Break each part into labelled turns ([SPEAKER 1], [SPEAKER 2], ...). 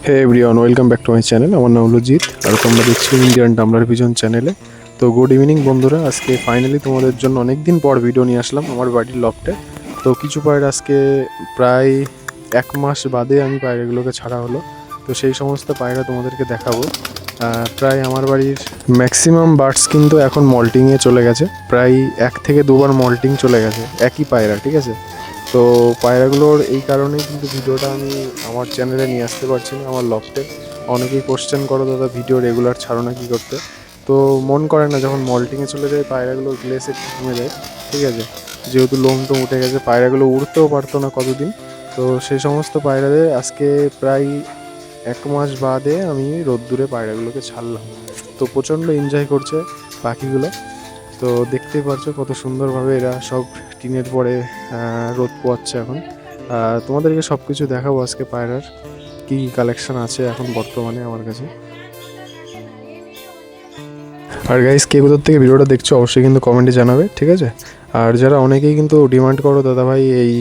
[SPEAKER 1] Hey everyone, welcome back to my channel. আমার নাম হলো জিৎ আর তোমরা দেখছো ইন্ডিয়ান টামলার ভিজন চ্যানেলে। তো গুড ইভিনিং বন্ধুরা, আজকে ফাইনালি তোমাদের জন্য অনেক দিন পর ভিডিও নিয়ে আসলাম আমার বাড়ির লফটে। তো কিছু পায়রা আজকে প্রায় 1 মাস বাদে আমি পায়রাগুলোকে ছাড়া হলো। তো সেই সমস্ত পায়রা তোমাদেরকে দেখাবো। প্রায় আমার বাড়ির ম্যাক্সিমাম বার্ডস কিন্তু এখন মল্টিংয়ে চলে গেছে, প্রায় 1 থেকে 2 বার মল্টিং চলে গেছে একই পায়রা, ঠিক আছে। তো পায়রাগুলোর এই কারণেই কিন্তু ভিডিওটা আমি আমার চ্যানেলে নিয়ে আসতে পারছি না আমার লফটে। অনেকেই কোশ্চেন করো, দাদা ভিডিও রেগুলার ছাড়ো না, কী করতে। তো মন করে না, যখন মল্টিংয়ে চলে যায় পায়রাগুলোর গ্লেসে কমে যায়, ঠিক আছে। যেহেতু লোম টোম উঠে গেছে, পায়রাগুলো উড়তেও পারতো না কতদিন। তো সেই সমস্ত পায়রাদের আজকে প্রায় 1 মাস বাদে আমি রোদ্দুরে পায়রাগুলোকে ছাড়লাম। তো প্রচণ্ড এনজয় করছে পাখিগুলো। তো দেখতেই পারছো কত সুন্দরভাবে এরা সব টিনের পরে রোদ পোয়াচ্ছে এখন। তোমাদেরকে সব কিছু দেখাবো আজকে পায়রার কী কী কালেকশন আছে এখন বর্তমানে আমার কাছে। আর গাইস, কে কোথার থেকে ভিডিওটা দেখছো অবশ্যই কিন্তু কমেন্টে জানাবে, ঠিক আছে। আর যারা অনেকেই কিন্তু ডিমান্ড করো, দাদা ভাই এই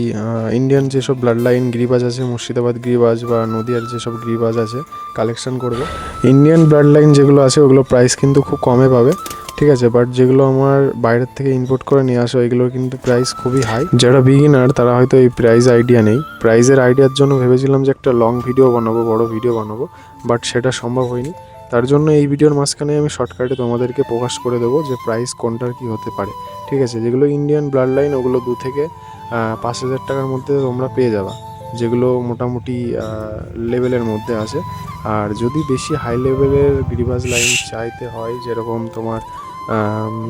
[SPEAKER 1] ইন্ডিয়ান যেসব ব্লাড লাইন গ্রিবাজ আছে, মুর্শিদাবাদ গ্রিবাজ বা নদিয়ার যেসব গ্রিবাজ আছে কালেকশন করবে। ইন্ডিয়ান ব্লাড লাইন যেগুলো আছে ওগুলো প্রাইস কিন্তু খুব কমে পাবে, ঠিক আছে। বাট যেগুলো আমার বাইরের থেকে ইম্পোর্ট করে নিয়ে আসা এগুলোর কিন্তু প্রাইস খুবই হাই। যারা বিগিনার তারা হয়তো এই প্রাইস আইডিয়া নেই। প্রাইসের আইডিয়ার জন্য ভেবেছিলাম যে একটা লং ভিডিও বানাবো, বড় ভিডিও বানাবো, বাট সেটা সম্ভব হয়নি। তার জন্য এই ভিডিওর মাঝখানে আমি শর্টকাটে তোমাদেরকে প্রকাশ করে দেবো যে প্রাইস কোনটার কী হতে পারে, ঠিক আছে। যেগুলো ইন্ডিয়ান ব্লাড লাইন ওগুলো 2 থেকে 5,000 টাকার মধ্যে তোমরা পেয়ে যাবা, যেগুলো মোটামুটি লেভেলের মধ্যে আছে। আর যদি বেশি হাই লেভেলের গ্রিবাজ লাইন চাইতে হয়, যেরকম তোমার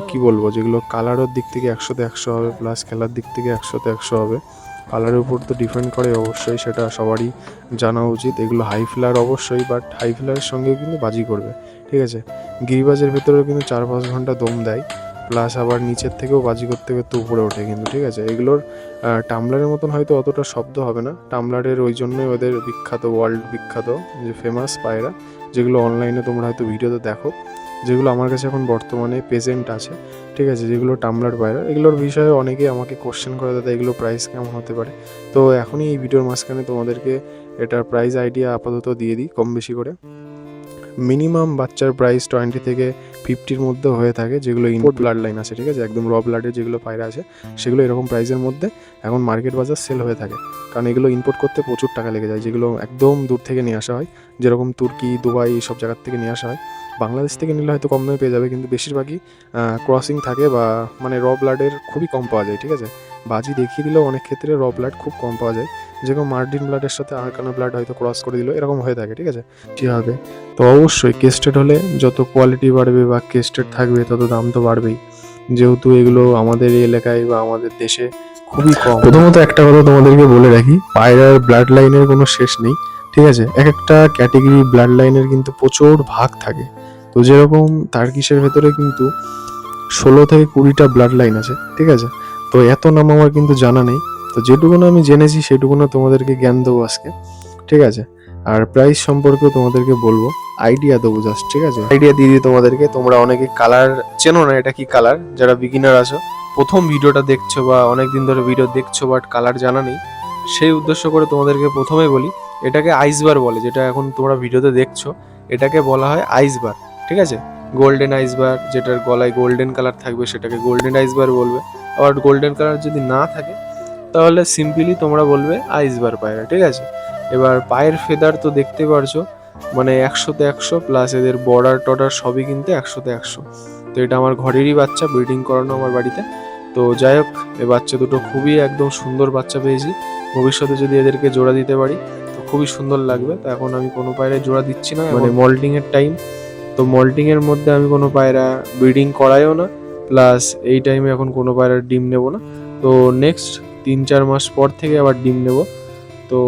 [SPEAKER 1] কি বলবো, যেগুলো কালারের দিক থেকে 100-তে 100 হবে, প্লাস খেলার দিক থেকে 100-তে 100 হবে। কালারের উপর তো ডিপেন্ড করে অবশ্যই, সেটা সবারই জানা উচিত। এগুলো হাই ফ্লার অবশ্যই, বাট হাই ফ্লারের সঙ্গেও কিন্তু বাজি করবে, ঠিক আছে। গিরিবাজের ভেতরেও কিন্তু 4-5 ঘন্টা দম দেয়, প্লাস আবার নিচের থেকেও বাজি করতে করতে উপরে ওঠে কিন্তু, ঠিক আছে। এগুলোর টামলারের মতন হয়তো অতটা শব্দ হবে না। টামলারের ওই জন্যই ওদের বিখ্যাত, ওয়ার্ল্ড বিখ্যাত যে ফেমাস পায়রা, যেগুলো অনলাইনে তোমরা হয়তো ভিডিওতে দেখো, যেগুলো আমার কাছে এখন বর্তমানে প্রেজেন্ট আছে, ঠিক আছে। যেগুলো টামলার পায়রা, এগুলোর বিষয়ে অনেকে আমাকে কোশ্চেন করে, দাদা এগুলো প্রাইস কেমন হতে পারে। তো এখনই এই ভিডিওর মাঝখানে তোমাদেরকে এটার প্রাইস আইডিয়া আপাতত দিয়ে দিই কম বেশি করে। মিনিমাম বাচ্চার প্রাইস 20 থেকে 50-র মধ্যে হয়ে থাকে, যেগুলো ইম্পোর্ট ব্লাড লাইন আছে, ঠিক আছে। একদম র ব্লাডের যেগুলো পায়রা আছে সেগুলো এরকম প্রাইসের মধ্যে এখন মার্কেট বাজার সেল হয়ে থাকে। কারণ এগুলো ইম্পোর্ট করতে প্রচুর টাকা লেগে যায়, যেগুলো একদম দূর থেকে নিয়ে আসা হয়, যেরকম তুর্কি, দুবাই, এইসব জায়গার থেকে নিয়ে আসা হয়। বাংলাদেশ থেকে নিলে হয়তো কম দামে পেয়ে যাবে, কিন্তু বেশিরভাগই ক্রসিং থাকে, বা মানে র ব্লাডের খুবই কম পাওয়া যায়, ঠিক আছে। বাজি দেখিয়ে দিলেও অনেক ক্ষেত্রে র ব্লাড খুব কম পাওয়া যায়, যেরকম মার্ডিন ব্লাডের সাথে আরকানা ব্লাড হয়তো ক্রস করে দিল, এরকম হয়ে থাকে, ঠিক আছে। ঠিক হবে। তো অবশ্যই কেস্টেড হলে যত কোয়ালিটি বাড়বে বা কেস্টেড থাকবে তত দাম তো বাড়বেই, যেহেতু এগুলো আমাদের এই এলাকায় বা আমাদের দেশে খুবই কম। প্রথমত একটা কথা তোমাদেরকে বলে রাখি, পায়রার ব্লাড লাইনের কোনো শেষ নেই, ঠিক আছে। এক একটা ক্যাটেগরি ব্লাড লাইনের কিন্তু প্রচুর ভাগ থাকে। তো যেরকম টার্কিশের ভেতরে কিন্তু 16 থেকে 20টা ব্লাড লাইন আছে, ঠিক আছে। তো এত নাম আমার কিন্তু জানা নেই। তো যেটুকুনো আমি জেনেছি সেটুকুনো তোমাদেরকে জ্ঞান দেবো আজকে, ঠিক আছে। আর প্রাইস সম্পর্কেও তোমাদেরকে বলবো, আইডিয়া দেবো জাস্ট, ঠিক আছে। আইডিয়া দিয়ে দিই তোমাদেরকে। তোমরা অনেকে কালার চেনো না, এটা কি কালার, যারা বিগিনার আছো, প্রথম ভিডিওটা দেখছো বা অনেক দিন ধরে ভিডিও দেখছো বাট কালার জানা নেই, সেই উদ্দেশ্য করে তোমাদেরকে প্রথমে বলি, এটাকে আইসবার বলে। যেটা এখন তোমরা ভিডিওতে দেখছো এটাকে বলা হয় আইসবার, ঠিক আছে। গোল্ডেন আইসবার, যেটার গলায় গোল্ডেন কালার থাকবে সেটাকে গোল্ডেন আইসবার বলবে। আবার গোল্ডেন কালার যদি না থাকে তাহলে সিম্পলি তোমরা বলবে আইসবার পায়রা, ঠিক আছে। এবার পায়ের ফেদার তো দেখতে পারছো, মানে 100-তে 100, প্লাস এদের বর্ডার টর্ডার সবই কিন্তু 100-তে 100। তো এটা আমার ঘরেরই বাচ্চা, ব্রিডিং করানো আমার বাড়িতে। তো যাই হোক, এই বাচ্চা দুটো খুবই একদম সুন্দর বাচ্চা পেয়েছি। ভবিষ্যতে যদি এদেরকে জোড়া দিতে পারি তো খুবই সুন্দর লাগবে। তো এখন আমি কোনো পায়রায় জোড়া দিচ্ছি না, মানে মল্টিংয়ের টাইম। তো মল্টিংয়ের মধ্যে আমি কোনো পায়রা ব্রিডিং করাইও না, প্লাস এই টাইমে এখন কোনো পায়রার ডিম নেব না। তো নেক্সট 3-4 মাস পর থেকে আবার ডিম নেব। তো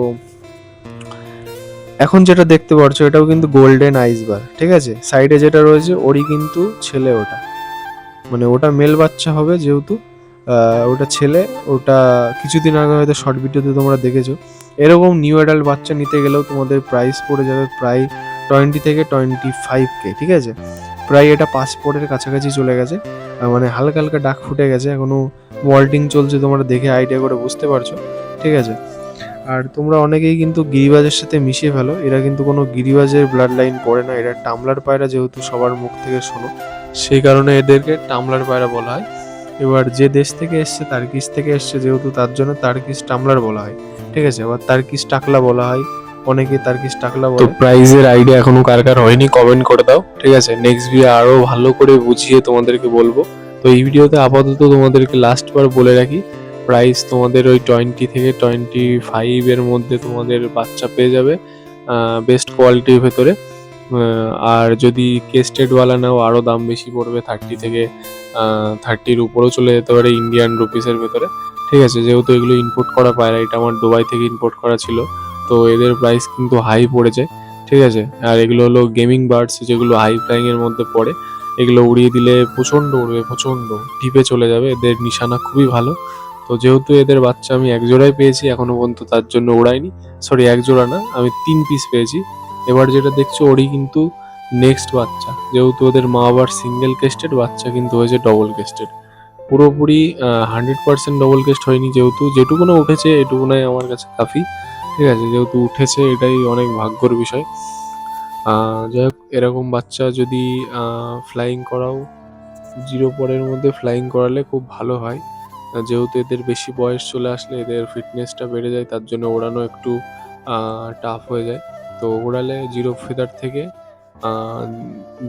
[SPEAKER 1] এখন যেটা দেখতে পাচ্ছ এটাও কিন্তু গোল্ডেন আইসবার, ঠিক আছে। সাইডে যেটা রয়েছে ওরই কিন্তু ছেলে, ওটা মানে ওটা মেল বাচ্চা হবে, যেহেতু ওটা ছেলে। ওটা কিছুদিন আগে হয়তো শর্ট ভিডিওতে তোমরা দেখেছো। এরকম নিউ অ্যাডাল্ট বাচ্চা নিতে গেলেও তোমাদের প্রাইস পড়ে যাবে প্রায় 20 থেকে 25K, ঠিক আছে। প্রায় এটা পাসপোর্টের কাছাকাছি চলে গেছে, মানে হালকা হালকা ডাক ফুটে গেছে, এখনো মল্টিং চলছে, তোমরা দেখে আইডিয়া করে বুঝতে পারছো, ঠিক আছে। আর তোমরা অনেকেই কিন্তু গিরিবাজের সাথে মিশিয়ে ফেলো, এরা কিন্তু কোনো গিরিবাজের ব্লাড লাইন পড়ে না, এরা টামলার পায়রা, যেহেতু সবার মুখ থেকে শোনো সেই কারণে এদেরকে টামলার পায়রা বলা হয়। এবার যে দেশ থেকে এসছে, তার্কিশ থেকে এসছে যেহেতু, তার জন্য তার্কিশ টামলার বলা হয়, ঠিক আছে। আবার তার্কিশ টাকলা বলা হয়, অনেকে তার্কিশ টাকলা বলে। তো প্রাইজের আইডিয়া এখনো কার কার হয়নি কমেন্ট করে দাও, ঠিক আছে। নেক্সট ভিডিও আরো ভালো করে বুঝিয়ে তোমাদেরকে বলবো। তো এই ভিডিওতে আপাতত তোমাদেরকে লাস্ট বার বলে রাখি, প্রাইস তোমাদের ওই 20 থেকে 25 এর মধ্যে তোমাদের বাচ্চা পেয়ে যাবে, বেস্ট কোয়ালিটির ভেতরে। আর যদি কেস্টেডওয়ালা নাও আরও দাম বেশি পড়বে, 30 থেকে 30-র উপরেও চলে যেতে পারে ইন্ডিয়ান রুপিসের ভেতরে, ঠিক আছে। যেহেতু এগুলো ইম্পোর্ট করা পায়রা, এটা আমার দুবাই থেকে ইম্পোর্ট করা ছিল, তো এদের প্রাইস কিন্তু হাই পড়ে যায়, ঠিক আছে। আর এগুলো হলো গেমিং বার্ডস, যেগুলো হাই ফ্লাইং এর মধ্যে পড়ে। এগুলো উড়িয়ে দিলে প্রচণ্ড উড়বে, প্রচণ্ড ডিপে চলে যাবে, এদের নিশানা খুবই ভালো। তো যেহেতু এদের বাচ্চা আমি এক জোড়াই পেয়েছি এখনো পর্যন্ত, তার জন্য উড়াইনি। সরি, এক জোড়া না, আমি 3 পিস পেয়েছি। এবার যেটা দেখছো ওরই কিন্তু নেক্সট বাচ্চা, যেহেতু ওদের মা বাবার সিঙ্গেল কেস্টেড, বাচ্চা কিন্তু হয়েছে ডবল কেস্টেড। পুরোপুরি 100% ডবল কেস্ট হয়নি, যেহেতু যেটুকুনো উঠেছে এটুকুনাই আমার কাছে কাফি, ঠিক আছে। যেহেতু উঠেছে এটাই অনেক ভাগ্যর বিষয়। যাই হোক, এরকম বাচ্চা যদি ফ্লাইং করাও, 0 পরের মধ্যে ফ্লাইং করালে খুব ভালো হয়। যেহেতু এদের বেশি বয়স চলে আসলে এদের ফিটনেসটা বেড়ে যায়, তার জন্য ওড়ানো একটু টাফ হয়ে যায়। তো ওড়ালে 0 ফেদার থেকে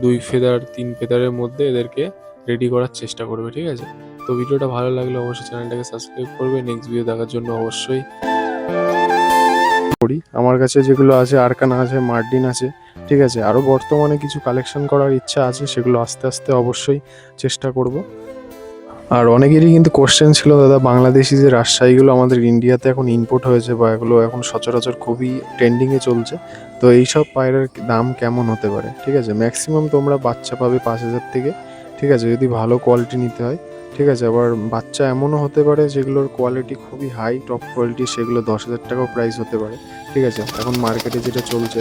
[SPEAKER 1] 2 ফেদার 3 ফেদারের মধ্যে এদেরকে রেডি করার চেষ্টা করবে, ঠিক আছে। তো ভিডিওটা ভালো লাগলে অবশ্যই চ্যানেলটাকে সাবস্ক্রাইব করবে, নেক্সট ভিডিও দেখার জন্য অবশ্যই করি। আমার কাছে যেগুলো আছে, আরকানা আছে, মার্ডিন আছে, ঠিক আছে। আরও বর্তমানে কিছু কালেকশন করার ইচ্ছা আছে, সেগুলো আস্তে আস্তে অবশ্যই চেষ্টা করব। আর অনেকেরই কিন্তু কোশ্চেন ছিল, দাদা বাংলাদেশি যে রাজশাহীগুলো আমাদের ইন্ডিয়াতে এখন ইম্পোর্ট হয়েছে, বা এগুলো এখন সচরাচর খুবই ট্রেন্ডিংয়ে চলছে, তো এইসব পায়রার দাম কেমন হতে পারে, ঠিক আছে। ম্যাক্সিমাম তোমরা বাচ্চা পাবে 5,000 থেকে, ঠিক আছে, যদি ভালো কোয়ালিটি নিতে হয়, ঠিক আছে। আবার বাচ্চা এমনও হতে পারে যেগুলোর কোয়ালিটি খুবই হাই টপ কোয়ালিটি, সেগুলো 10,000 টাকাও প্রাইস হতে পারে, ঠিক আছে। এখন মার্কেটে যেটা চলছে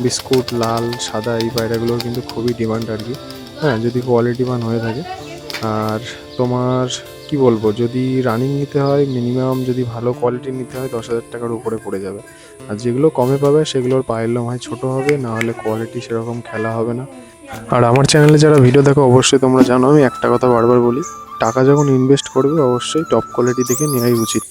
[SPEAKER 1] বিস্কুট লাল সাদা, এই পায়রাগুলোর কিন্তু খুবই ডিমান্ড আর কি, হ্যাঁ, যদি কোয়ালিটিমান হয়ে থাকে। আর তোমার কি বলবো, যদি রানিং নিতে হয় মিনিমাম, যদি ভালো কোয়ালিটি নিতে হয় 10,000 টাকার উপরে পড়ে যাবে। আর যেগুলো কমে পাবে সেগুলোর পায়ের লোম হয় ছোটো হবে, না হলে কোয়ালিটি সেরকম খেলা হবে না। আর আমার চ্যানেলে যারা ভিডিও দেখো অবশ্যই তোমরা জানো আমি একটা কথা বারবার বলি, টাকা যখন ইনভেস্ট করবে অবশ্যই টপ কোয়ালিটি দেখে নেওয়াই উচিত।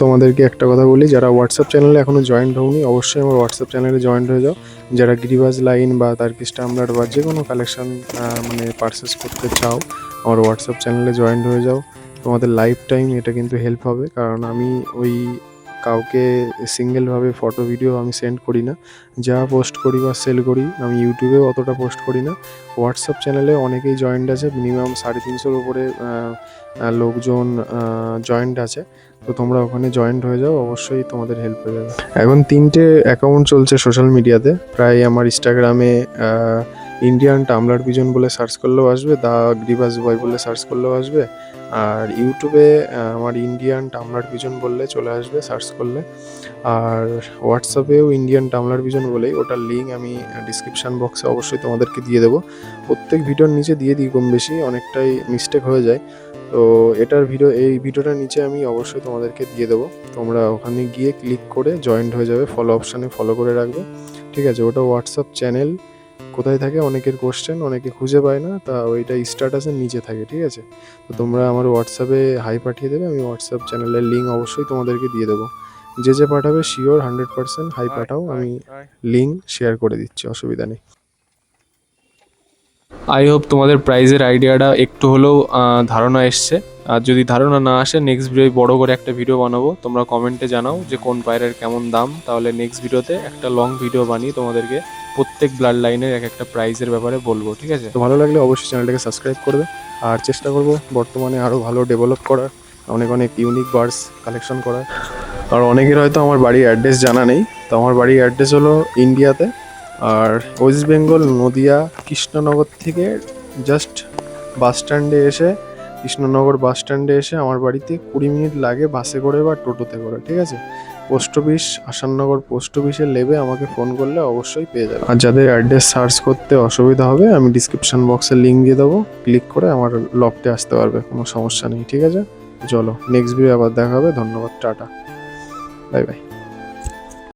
[SPEAKER 1] তোমাদেরকে একটা কথা বলি, যারা হোয়াটসঅ্যাপ চ্যানেলে এখনও জয়েন্ট হওনি অবশ্যই আমার হোয়াটসঅ্যাপ চ্যানেলে জয়েন্ট হয়ে যাও। যারা গিরিবাজ লাইন বা টার্কিশ টামলার বা যে কোনো কালেকশন মানে পারচেস করতে চাও আমার হোয়াটসঅ্যাপ চ্যানেলে জয়েন্ট হয়ে যাও। তোমাদের লাইফ টাইম এটা কিন্তু হেল্প হবে, কারণ আমি ওই কাউকে সিঙ্গেলভাবে ফটো ভিডিও আমি সেন্ড করি না। যা পোস্ট করি বা সেল করি আমি ইউটিউবেও অতটা পোস্ট করি না। হোয়াটসঅ্যাপ চ্যানেলে অনেকেই জয়েন্ট আছে, মিনিমাম 350-র উপরে লোকজন জয়েন্ট আছে। তো তোমরা ওখানে জয়েন্ট হয়ে যাও, অবশ্যই তোমাদের হেল্প হয়ে যাবে। এখন 3টে অ্যাকাউন্ট চলছে সোশ্যাল মিডিয়াতে। প্রায় আমার ইনস্টাগ্রামে ইন্ডিয়ান টামলার পিজন বলে সার্চ করলেও আসবে, দ্য গ্রিবাজ বয় বলে সার্চ করলেও আসবে। আর ইউটিউবে আমার ইন্ডিয়ান টামলার পিজন বললে চলে আসবে সার্চ করলে। আর হোয়াটসঅ্যাপেও ইন্ডিয়ান টামলার পিজন বলেই, ওটার লিঙ্ক আমি ডিসক্রিপশান বক্সে অবশ্যই তোমাদেরকে দিয়ে দেবো। প্রত্যেক ভিডিওর নিচে দিয়ে দিই, কম বেশি অনেকটাই মিস্টেক হয়ে যায়। তো এই ভিডিওটার নিচে আমি অবশ্যই তোমাদেরকে দিয়ে দেবো। তোমরা ওখানে গিয়ে ক্লিক করে জয়েন্ট হয়ে যাবে, ফলো অপশানে ফলো করে রাখবে, ঠিক আছে? ওটা হোয়াটসঅ্যাপ চ্যানেল কোথায় থাকে অনেকের কোশ্চেন, অনেকে খুঁজে পায় না, তা ওইটা স্ট্যাটাসের নিচে থাকে, ঠিক আছে? তো তোমরা আমার হোয়াটসঅ্যাপে হাই পাঠিয়ে দেবে, আমি হোয়াটসঅ্যাপ চ্যানেলের লিঙ্ক অবশ্যই তোমাদেরকে দিয়ে দেবো। যে পাঠাবে শিওর 100% হাই পাঠাও, আমি লিঙ্ক শেয়ার করে দিচ্ছি, অসুবিধা নেই।
[SPEAKER 2] আই হোপ তোমাদের প্রাইজের আইডিয়াটা একটু হলেও ধারণা এসছে। আর যদি ধারণা না আসে নেক্সট ভিডিও বড় করে একটা ভিডিও বানাবো, তোমরা কমেন্টে জানাও যে কোন পায়রের কেমন দাম, তাহলে নেক্সট ভিডিওতে একটা লং ভিডিও বানিয়ে তোমাদেরকে প্রত্যেক ব্লাড লাইনের এক একটা প্রাইজের ব্যাপারে বলবো, ঠিক আছে?
[SPEAKER 1] তো ভালো লাগলে অবশ্যই চ্যানেলটাকে সাবস্ক্রাইব করবে। আর চেষ্টা করব বর্তমানে আরও ভালো ডেভেলপ করার, অনেক ইউনিক বার্ডস কালেকশন করার। আর অনেকের হয়তো আমার বাড়ির অ্যাড্রেস জানা নেই, তো আমার বাড়ির অ্যাড্রেস হলো ইন্ডিয়াতে, আর ওয়েস্ট বেঙ্গল নদিয়া কৃষ্ণনগর থেকে জাস্ট কৃষ্ণনগর বাস স্ট্যান্ডে এসে আমার বাড়িতে 20 মিনিট লাগে বাসে করে বা টোটোতে করে, ঠিক আছে? পোস্ট অফিস আসাননগর পোস্ট অফিসের লেবে আমাকে ফোন করলে অবশ্যই পেয়ে যাবে। আর যাদের অ্যাড্রেস সার্চ করতে অসুবিধা হবে আমি ডিসক্রিপশন বক্সে লিঙ্ক দিয়ে দেবো, ক্লিক করে আমার লফটে আসতে পারবে, কোনো সমস্যা নেই, ঠিক আছে? চলো নেক্সট ভিডিও আবার দেখা হবে। ধন্যবাদ, টাটা, বাই বাই।